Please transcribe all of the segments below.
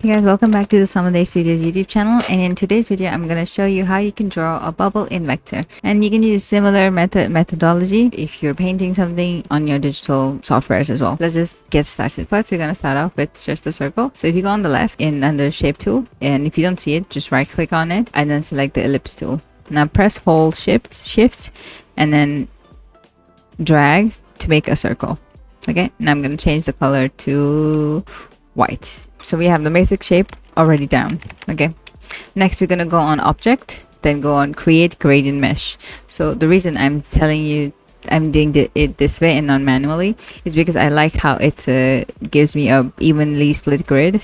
Hey guys, welcome back to the Summer Day Studios YouTube channel, and in today's video I'm going to show you how you can draw a bubble in vector. And you can use similar methodology if you're painting something on your digital softwares as well. Let's just get started. First we're going to start off with just a circle. So if you go on the left in under shape tool, and if you don't see it, just right click on it and then select the ellipse tool. Now press hold shift and then drag to make a circle. Okay, now I'm going to change the color to white. So we have the basic shape already down. Okay, next we're gonna go on object, then go on create gradient mesh. So the reason I'm telling you I'm doing it this way and not manually is because I like how it gives me a evenly split grid,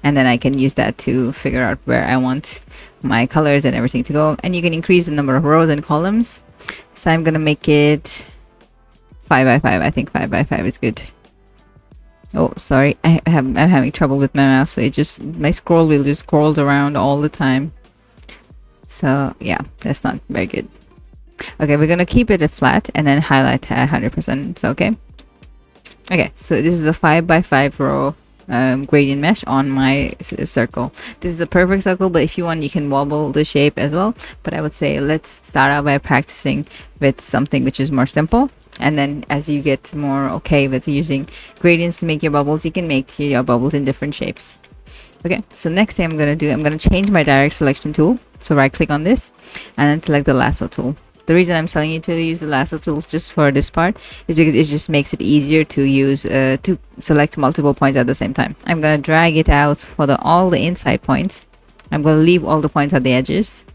and then I can use that to figure out where I want my colors and everything to go. And you can increase the number of rows and columns. So I'm gonna make it 5 by 5. I think 5 by 5 is good. Oh, sorry, I'm having trouble with my mouse, so my scroll wheel just scrolls around all the time. So yeah, that's not very good. Okay, we're gonna keep it flat and then highlight 100%. So okay, so this is a 5 by 5 row gradient mesh on my circle. This is a perfect circle, but if you want you can wobble the shape as well, but I would say let's start out by practicing with something which is more simple, and then as you get more okay with using gradients to make your bubbles, you can make your bubbles in different shapes. Okay, so next thing I'm going to do, I'm going to change my direct selection tool. So right click on this and then select the lasso tool. The reason I'm telling you to use the lasso tool just for this part is because it just makes it easier to use to select multiple points at the same time. I'm going to drag it out for all the inside points. I'm going to leave all the points at the edges,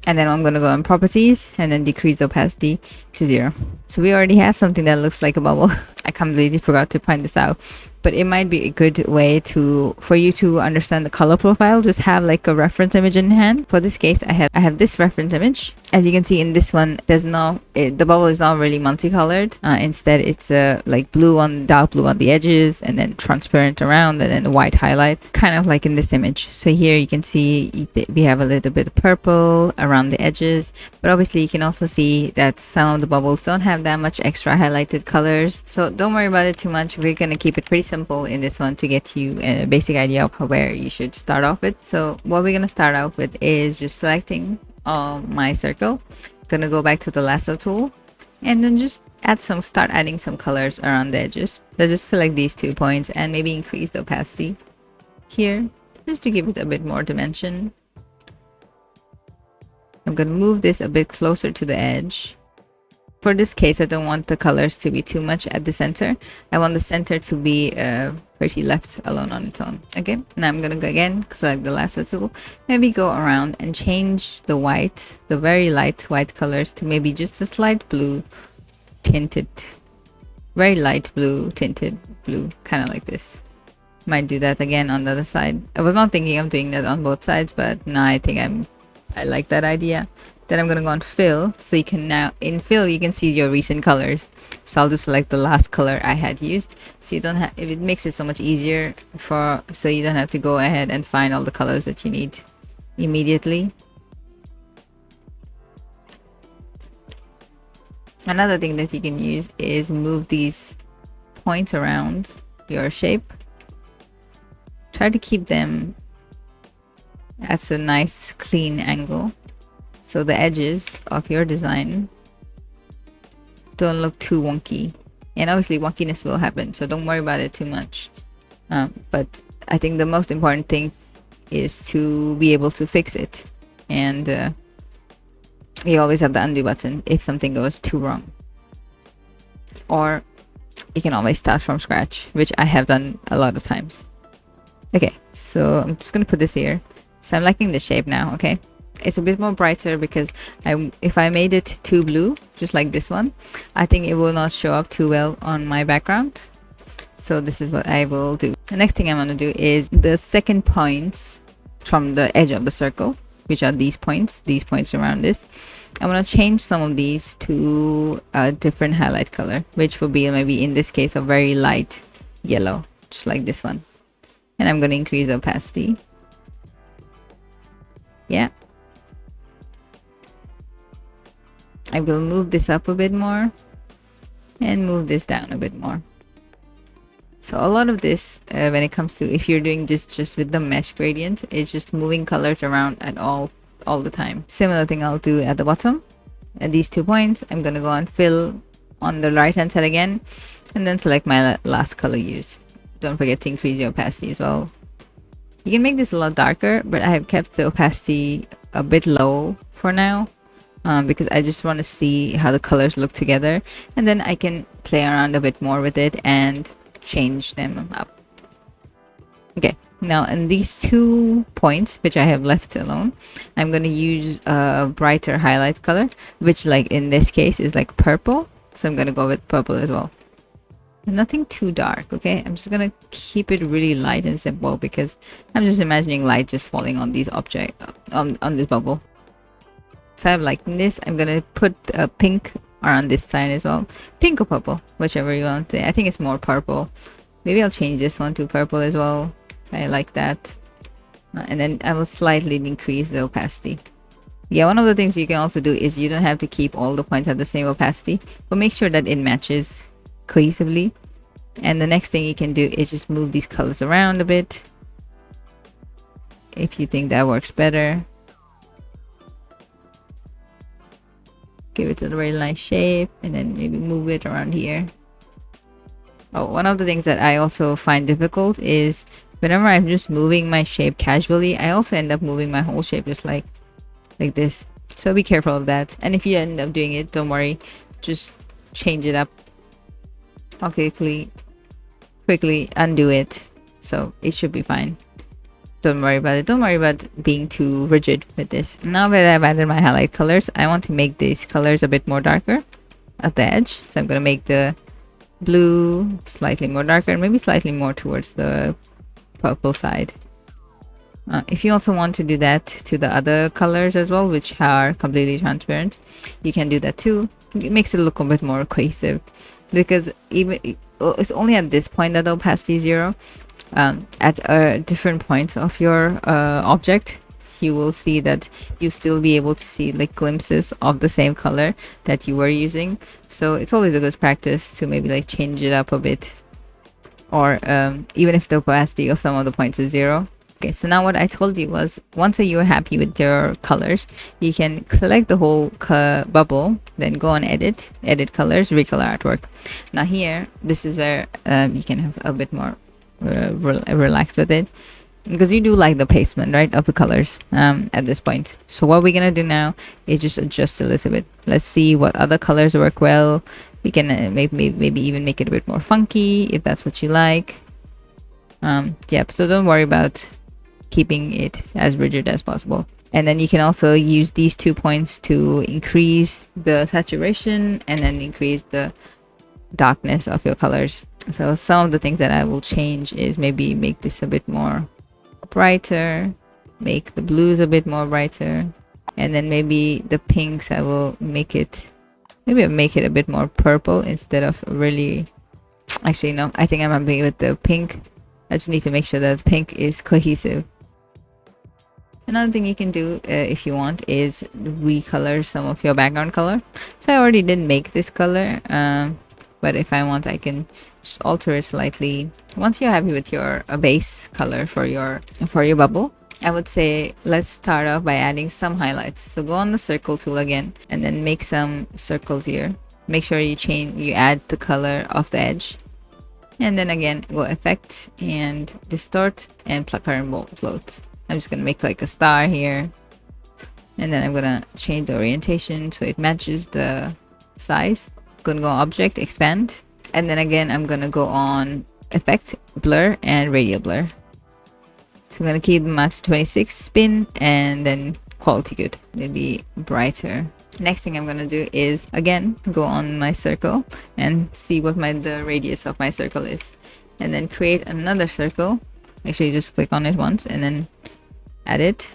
and then I'm going to go on properties and then decrease the opacity to 0. So we already have something that looks like a bubble. I completely forgot to point this out, but it might be a good way for you to understand the color profile. Just have like a reference image in hand. For this case, I have this reference image. As you can see in this one, the bubble is not really multicolored. Instead, it's like dark blue on the edges, and then transparent around, and then white highlight, kind of like in this image. So here you can see we have a little bit of purple around the edges, but obviously you can also see that some of the bubbles don't have that much extra highlighted colors. So don't worry about it too much. We're gonna keep it pretty simple in this one to get you a basic idea of where you should start off with. So what we're gonna start off with is just selecting my circle. Gonna go back to the lasso tool and then just start adding some colors around the edges. Let's just select these 2 points and maybe increase the opacity here just to give it a bit more dimension. I'm gonna move this a bit closer to the edge. For this case, I don't want the colors to be too much at the center. I want the center to be pretty left alone on its own. Okay, now I'm gonna go again, select the lasso tool, maybe go around and change the very light white colors to maybe just a slight blue tinted, very light blue tinted blue, kind of like this. Might do that again on the other side. I was not thinking of doing that on both sides, but now I think I like that idea. Then I'm going to go on fill, so you can now in fill you can see your recent colors. So I'll just select the last color I had used, so you don't have, it makes it so much easier so you don't have to go ahead and find all the colors that you need immediately. Another thing that you can use is move these points around your shape. Try to keep them at a nice clean angle, so the edges of your design don't look too wonky. And obviously wonkiness will happen, so don't worry about it too much. But I think the most important thing is to be able to fix it. And you always have the undo button if something goes too wrong. Or you can always start from scratch, which I have done a lot of times. Okay, so I'm just going to put this here. So I'm liking the shape now, okay? It's a bit more brighter because if I made it too blue, just like this one, I think it will not show up too well on my background. So this is what I will do. The next thing I'm going to do is the second points from the edge of the circle, which are these points around this. I'm going to change some of these to a different highlight color, which will be maybe in this case a very light yellow, just like this one. And I'm going to increase the opacity. Yeah. I will move this up a bit more and move this down a bit more. So a lot of this, when it comes to if you're doing this just with the mesh gradient, is just moving colors around at all the time. Similar thing I'll do at the bottom. At these 2 points, I'm gonna go and fill on the right hand side again, and then select my last color used. Don't forget to increase your opacity as well. You can make this a lot darker, but I have kept the opacity a bit low for now, because I just want to see how the colors look together, and then I can play around a bit more with it and change them up. Okay, now in these 2 points which I have left alone, I'm going to use a brighter highlight color, which like in this case is like purple, so I'm going to go with purple as well. Nothing too dark. Okay, I'm just gonna keep it really light and simple because I'm just imagining light just falling on these object on this bubble. So I have like this. I'm gonna put a pink around this side as well, pink or purple, whichever you want. I think it's more purple. Maybe I'll change this one to purple as well. I like that. And then I will slightly increase the opacity. Yeah, one of the things you can also do is you don't have to keep all the points at the same opacity, but make sure that it matches cohesively. And the next thing you can do is just move these colors around a bit if you think that works better. Give it a very nice shape, and then maybe move it around here. Oh, one of the things that I also find difficult is whenever I'm just moving my shape casually, I also end up moving my whole shape just like this. So be careful of that. And if you end up doing it, don't worry, just change it up. I'll quickly undo it, so it should be fine. Don't worry about it. Don't worry about being too rigid with this. Now that I've added my highlight colors, I want to make these colors a bit more darker at the edge. So I'm going to make the blue slightly more darker and maybe slightly more towards the purple side. If you also want to do that to the other colors as well, which are completely transparent, you can do that too. It makes it look a bit more cohesive, because even it's only at this point that the opacity is 0. At different points of your object, you will see that you still be able to see like glimpses of the same color that you were using. So it's always a good practice to maybe like change it up a bit, or even if the opacity of some of the points is 0. Okay, so now what I told you was, once you are happy with your colors, you can select the whole bubble, then go on edit colors, recolor artwork. Now here, this is where you can have a bit more relaxed with it, because you do like the placement, right, of the colors at this point. So what we're gonna do now is just adjust a little bit. Let's see what other colors work well. We can maybe even make it a bit more funky if that's what you like. Yep, so don't worry about keeping it as rigid as possible. And then you can also use these 2 points to increase the saturation and then increase the darkness of your colors. So some of the things that I will change is maybe make this a bit more brighter, make the blues a bit more brighter, and then maybe the pinks I will make it a bit more purple instead of really. Actually no, I think I'm happy with the pink. I just need to make sure that pink is cohesive. Another thing you can do if you want is recolor some of your background color. So I already did make this color, but if I want, I can just alter it slightly. Once you're happy with your base color for your bubble, I would say let's start off by adding some highlights. So go on the circle tool again and then make some circles here. Make sure you add the color of the edge. And then again, go effect and distort and pluck and float. I'm just gonna make like a star here, and then I'm gonna change the orientation so it matches the size. Gonna go object, expand, and then again I'm gonna go on effect, blur, and radial blur. So I'm gonna keep them at 26, spin, and then quality good, maybe brighter. Next thing I'm gonna do is again go on my circle and see what the radius of my circle is, and then create another circle. Actually, just click on it once and then add it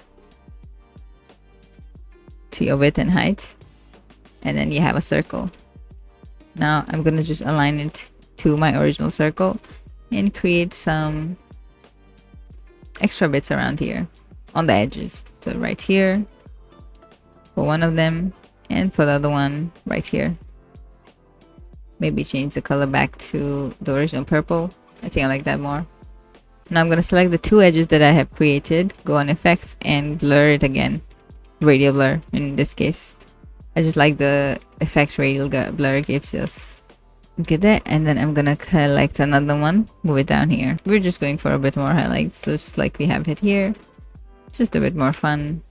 to your width and height, and then you have a circle. Now I'm gonna just align it to my original circle and create some extra bits around here on the edges. So right here for one of them, and for the other one right here. Maybe change the color back to the original purple, I think I like that more. Now I'm going to select the two edges that I have created, go on effects and blur it again. Radial blur in this case. I just like the effect radial blur gives us. Get that, and then I'm gonna select another one, move it down here. We're just going for a bit more highlights, so just like we have it here, just a bit more fun.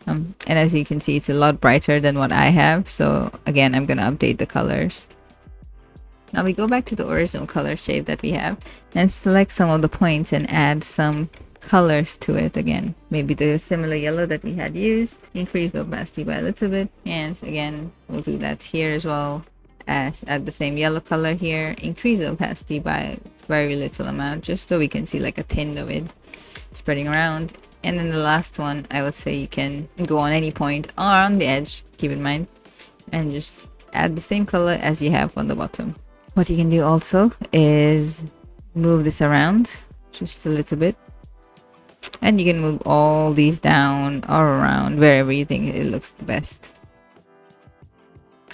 And as you can see, it's a lot brighter than what I have, so again I'm gonna update the colors. Now we go back to the original color shape that we have and select some of the points and add some colors to it again. Maybe the similar yellow that we had used. Increase the opacity by a little bit, and again we'll do that here as well. Add the same yellow color here, increase the opacity by very little amount just so we can see like a tint of it spreading around. And then the last one, I would say you can go on any point or on the edge, keep in mind, and just add the same color as you have on the bottom. What you can do also is move this around just a little bit, and you can move all these down or around wherever you think it looks the best.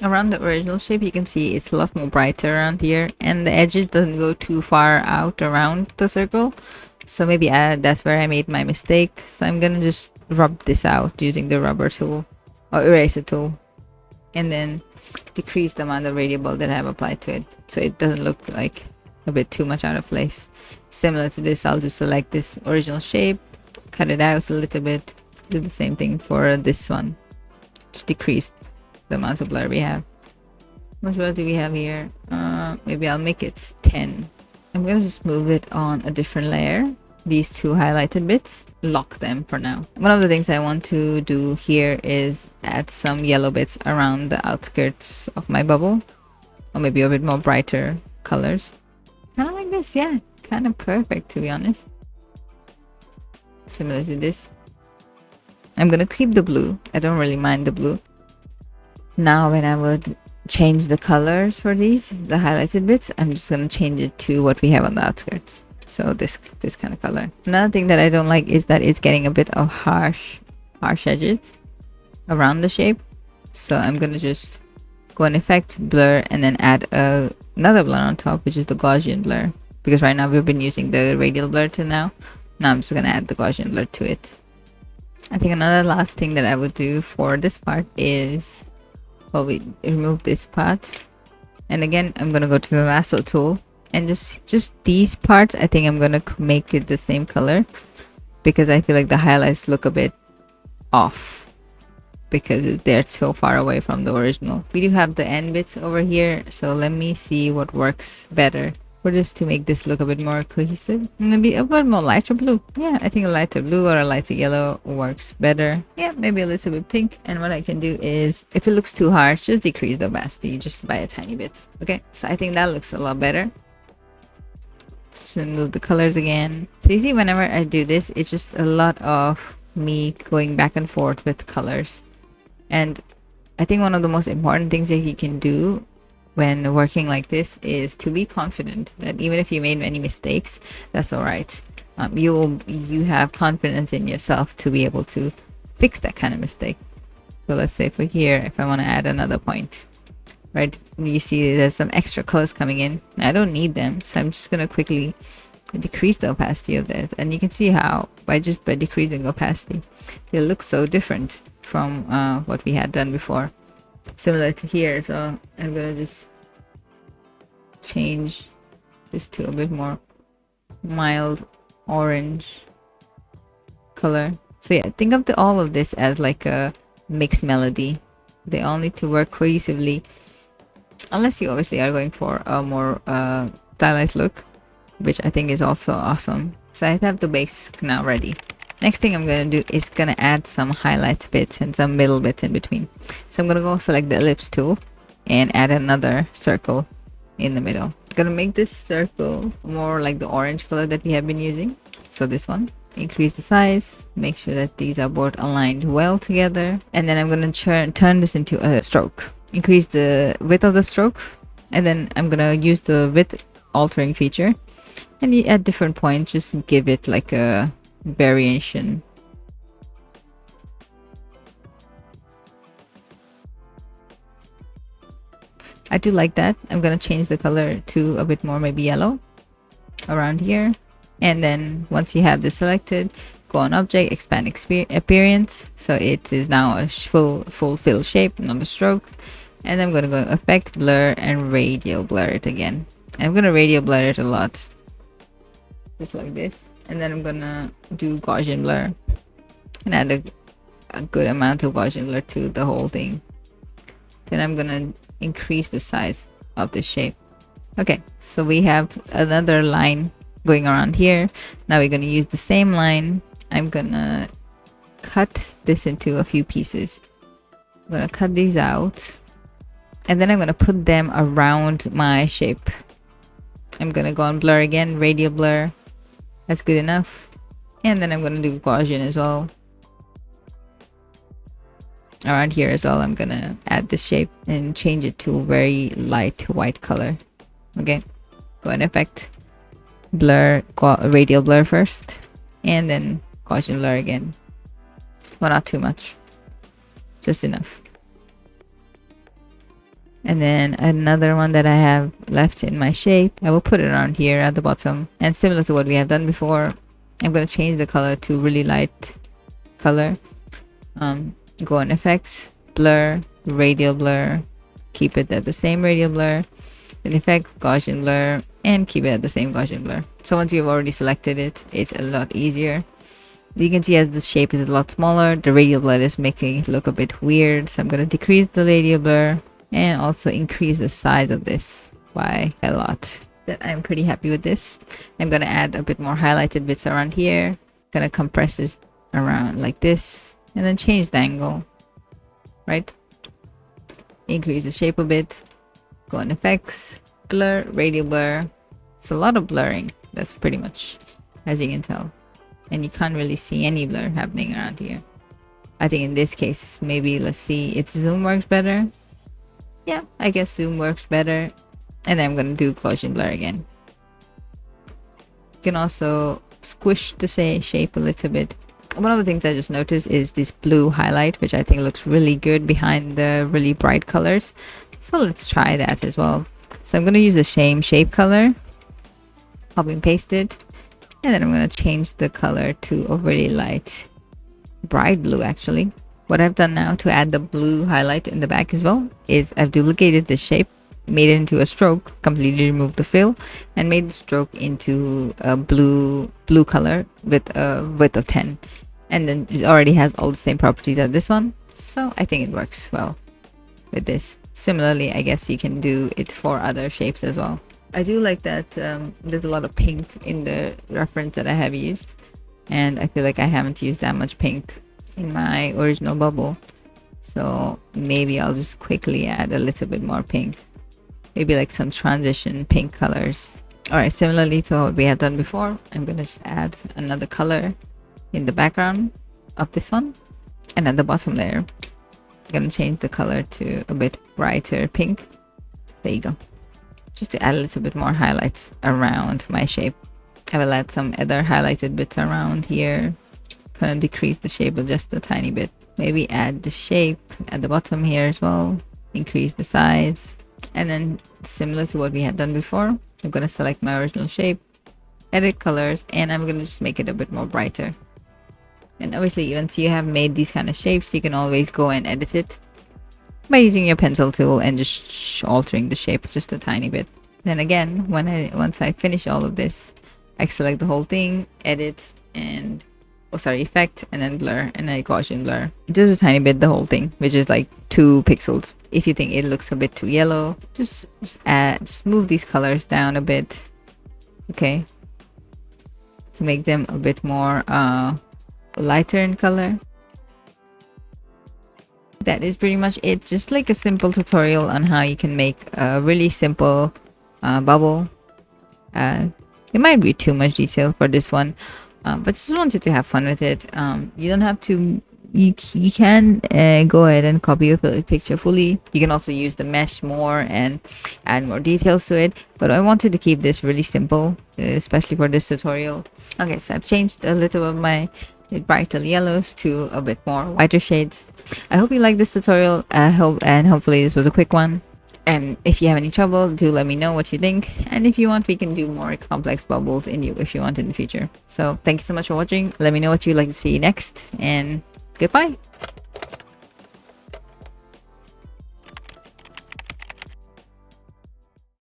Around the original shape, you can see it's a lot more brighter around here, and the edges doesn't go too far out around the circle, so maybe that's where I made my mistake. So I'm gonna just rub this out using the rubber tool or eraser tool, and then decrease the amount of radial that I have applied to it so it doesn't look like a bit too much out of place. Similar to this, I'll just select this original shape, cut it out a little bit, do the same thing for this one, just decrease the amount of blur we have. How much blur do we have here? Maybe I'll make it 10. I'm gonna just move it on a different layer. These two highlighted bits, lock them for now. One of the things I want to do here is add some yellow bits around the outskirts of my bubble, or maybe a bit more brighter colors. Kind of like this, yeah, kind of perfect to be honest. Similar to this. I'm gonna keep the blue. I don't really mind the blue. Now when I would change the colors for these, the highlighted bits, I'm just gonna change it to what we have on the outskirts. So this kind of color. Another thing that I don't like is that it's getting a bit of harsh edges around the shape. So I'm gonna just go on effect, blur, and then add another blur on top, which is the Gaussian blur. Because right now we've been using the radial blur till now. Now I'm just gonna add the Gaussian blur to it. I think another last thing that I would do for this part is, well, we remove this part, and again I'm gonna go to the lasso tool, and just these parts I think I'm gonna make it the same color, because I feel like the highlights look a bit off because they're so far away from the original. We do have the end bits over here, so let me see what works better for this to make this look a bit more cohesive. Maybe a bit more lighter blue. Yeah, I think a lighter blue or a lighter yellow works better. Yeah, maybe a little bit pink. And what I can do is, if it looks too harsh, just decrease the opacity just by a tiny bit. Okay, so I think that looks a lot better. So move the colors again. So you see, whenever I do this, it's just a lot of me going back and forth with colors. And I think one of the most important things that you can do when working like this is to be confident that even if you made many mistakes, that's all right. You have confidence in yourself to be able to fix that kind of mistake. So let's say for here, if I want to add another point, right? You see there's some extra colors coming in. I don't need them, so I'm just gonna quickly decrease the opacity of that, and you can see how by decreasing opacity, they look so different from what we had done before. Similar to here, so I'm gonna just change this to a bit more mild orange color. So yeah, think of all of this as like a mixed melody. They all need to work cohesively, unless you obviously are going for a more stylized look, which I think is also awesome. So I have the base now ready. Next thing I'm going to do is going to add some highlight bits and some middle bits in between. So I'm going to go select the ellipse tool and add another circle in the middle. I'm going to make this circle more like the orange color that we have been using. So this one, increase the size, make sure that these are both aligned well together. And then I'm going to turn this into a stroke. Increase the width of the stroke, and then I'm going to use the width altering feature. And at different points, just give it like a variation. I do like that. I'm gonna change the color to a bit more maybe yellow, around here. And then once you have this selected, go on object, expand appearance, so it is now a full fill shape, not a stroke. And I'm gonna go effect, blur, and radial blur it again. I'm gonna radial blur it a lot, just like this. And then I'm gonna do Gaussian blur and add a good amount of Gaussian blur to the whole thing. Then I'm gonna increase the size of this shape. Okay, so we have another line going around here. Now we're gonna use the same line. I'm gonna cut this into a few pieces. I'm gonna cut these out, and then I'm gonna put them around my shape. I'm gonna go on blur again, radial blur. That's good enough. And then I'm gonna do Gaussian as well. Around here as well, I'm gonna add the shape and change it to a very light white color. Okay, go and effect, blur, radial blur first, and then Gaussian blur again. Well, not too much, just enough. And then another one that I have left in my shape, I will put it around here at the bottom. And similar to what we have done before, I'm going to change the color to really light color. Go on effects, blur, radial blur, keep it at the same radial blur, then effect, Gaussian blur, and keep it at the same Gaussian blur. So once you've already selected it, it's a lot easier. You can see as the shape is a lot smaller, the radial blur is making it look a bit weird. So I'm going to decrease the radial blur and also increase the size of this by a lot. I'm pretty happy with this. I'm going to add a bit more highlighted bits around here. Going to compress this around like this and then change the angle, right? Increase the shape a bit. Go on effects, blur, radial blur. It's a lot of blurring. That's pretty much, as you can tell. And you can't really see any blur happening around here. I think in this case, maybe let's see if zoom works better. Yeah, I guess zoom works better. And then I'm going to do Gaussian blur again. You can also squish the shape a little bit. One of the things I just noticed is this blue highlight, which I think looks really good behind the really bright colors. So let's try that as well. So I'm going to use the same shape color, copy and paste it, and then I'm going to change the color to a really light, bright blue actually. What I've done now to add the blue highlight in the back as well is I've duplicated the shape, made it into a stroke, completely removed the fill, and made the stroke into a blue color with a width of 10. And then it already has all the same properties as this one, so I think it works well with this. Similarly, I guess you can do it for other shapes as well. I do like that there's a lot of pink in the reference that I have used, and I feel like I haven't used that much pink in my original bubble, so maybe I'll just quickly add a little bit more pink, maybe like some transition pink colors. All right, similarly to what we have done before, I'm gonna just add another color in the background of this one, and at the bottom layer I'm gonna change the color to a bit brighter pink. There you go, just to add a little bit more highlights around my shape. I will add some other highlighted bits around here, kind of decrease the shape just a tiny bit. Maybe add the shape at the bottom here as well, increase the size. And then similar to what we had done before, I'm going to select my original shape, edit colors, and I'm going to just make it a bit more brighter. And obviously once you have made these kind of shapes, you can always go and edit it by using your pencil tool and just altering the shape just a tiny bit. Then again, once I finish all of this, I select the whole thing, edit, and effect, and then blur, and then Gaussian blur just a tiny bit the whole thing, which is like 2 pixels. If you think it looks a bit too yellow, just move these colors down a bit, okay, to make them a bit more lighter in color. That is pretty much it. Just like a simple tutorial on how you can make a really simple bubble. It might be too much detail for this one, but just wanted to have fun with it. You don't have to, you can go ahead and copy your picture fully. You can also use the mesh more and add more details to it, but I wanted to keep this really simple, especially for this tutorial. Okay, so I've changed a little of my brighter yellows to a bit more whiter shades. I hope you like this tutorial. Hopefully this was a quick one. And if you have any trouble, do let me know what you think. And if you want, we can do more complex bubbles in you if you want in the future. So thank you so much for watching. Let me know what you'd like to see next, and goodbye.